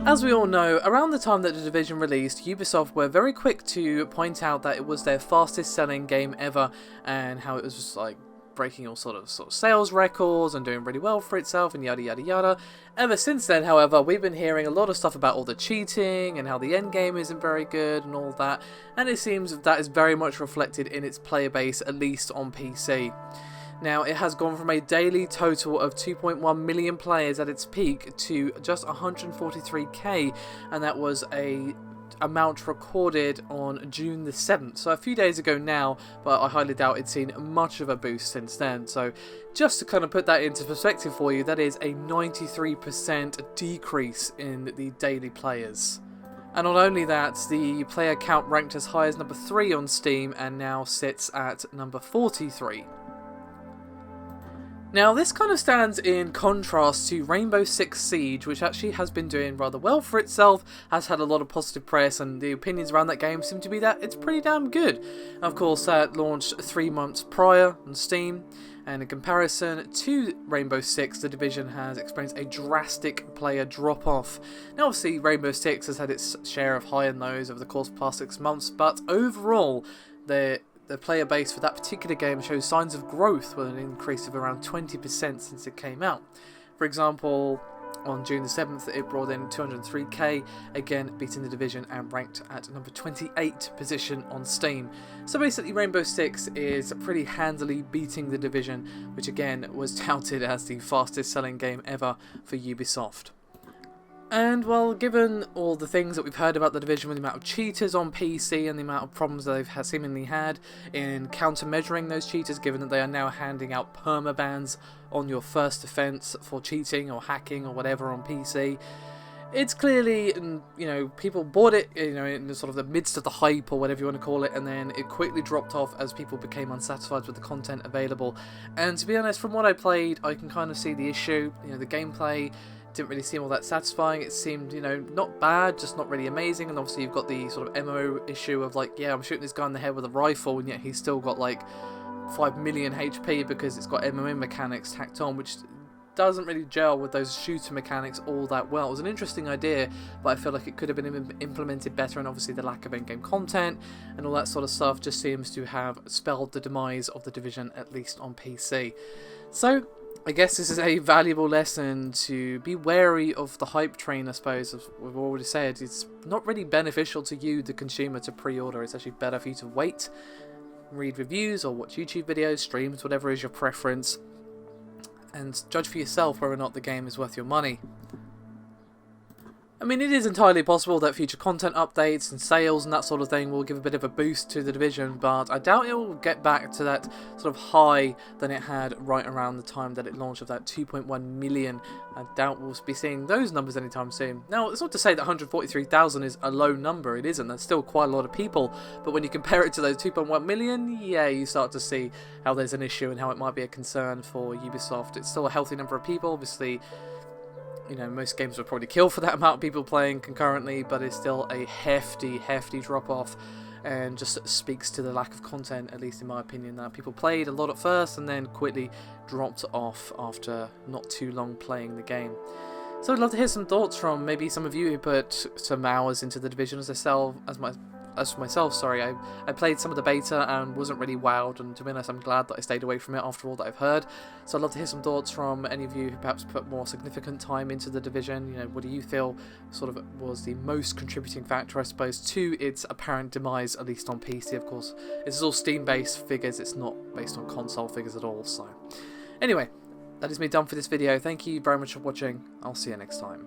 As we all know, around the time that The Division released, Ubisoft were very quick to point out that it was their fastest selling game ever, and how it was just like breaking all sort of sales records and doing really well for itself and yada yada yada. Ever since then, however, we've been hearing a lot of stuff about all the cheating and how the end game isn't very good and all that, and it seems that is very much reflected in its player base, at least on PC. Now, it has gone from a daily total of 2.1 million players at its peak to just 143k, and that was a amount recorded on June the 7th, so a few days ago now, but I highly doubt it's seen much of a boost since then. So just to kind of put that into perspective for you, that is a 93% decrease in the daily players. And not only that, the player count ranked as high as number 3 on Steam and now sits at number 43. Now, this kind of stands in contrast to Rainbow Six Siege, which actually has been doing rather well for itself, has had a lot of positive press, and the opinions around that game seem to be that it's pretty damn good. Of course, that launched 3 months prior on Steam, and in comparison to Rainbow Six, The Division has experienced a drastic player drop-off. Now, obviously, Rainbow Six has had its share of high and lows over the course of the past 6 months, but overall, the player base for that particular game shows signs of growth, with an increase of around 20% since it came out. For example, on June the 7th, it brought in 203k, again beating The Division and ranked at number 28 position on Steam. So basically, Rainbow Six is pretty handily beating The Division, which again was touted as the fastest selling game ever for Ubisoft. And, well, given all the things that we've heard about The Division, with the amount of cheaters on PC and the amount of problems that they've seemingly had in counter-measuring those cheaters, given that they are now handing out permabans on your first offence for cheating or hacking or whatever on PC, it's clearly, you know, people bought it, you know, in the sort of the midst of the hype or whatever you want to call it, and then it quickly dropped off as people became unsatisfied with the content available. And to be honest, from what I played, I can kind of see the issue. You know, the gameplay didn't really seem all that satisfying. It seemed, you know, not bad, just not really amazing. And obviously you've got the sort of MMO issue of like, yeah, I'm shooting this guy in the head with a rifle, and yet he's still got like 5 million HP because it's got MMO mechanics tacked on, which doesn't really gel with those shooter mechanics all that well. It was an interesting idea, but I feel like it could have been implemented better, and obviously the lack of in-game content and all that sort of stuff just seems to have spelled the demise of The Division, at least on PC. So I guess this is a valuable lesson to be wary of the hype train, I suppose. As we've already said, it's not really beneficial to you, the consumer, to pre-order. It's actually better for you to wait, read reviews, or watch YouTube videos, streams, whatever is your preference, and judge for yourself whether or not the game is worth your money. I mean, it is entirely possible that future content updates and sales and that sort of thing will give a bit of a boost to The Division, but I doubt it will get back to that sort of high that it had right around the time that it launched, of that 2.1 million. I doubt we'll be seeing those numbers anytime soon. Now, it's not to say that 143,000 is a low number. It isn't. That's still quite a lot of people, but when you compare it to those 2.1 million, yeah, you start to see how there's an issue and how it might be a concern for Ubisoft. It's still a healthy number of people, obviously. You know, most games would probably kill for that amount of people playing concurrently, but it's still a hefty drop-off, and just speaks to the lack of content, at least in my opinion, that people played a lot at first and then quickly dropped off after not too long playing the game. So I'd love to hear some thoughts from maybe some of you who put some hours into The Division as for myself, sorry. I played some of the beta and wasn't really wowed, and to be honest, I'm glad that I stayed away from it after all that I've heard. So I'd love to hear some thoughts from any of you who perhaps put more significant time into The Division. You know, what do you feel sort of was the most contributing factor, I suppose, to its apparent demise, at least on PC, of course. This is all Steam-based figures, it's not based on console figures at all, so. Anyway, that is me done for this video. Thank you very much for watching. I'll see you next time.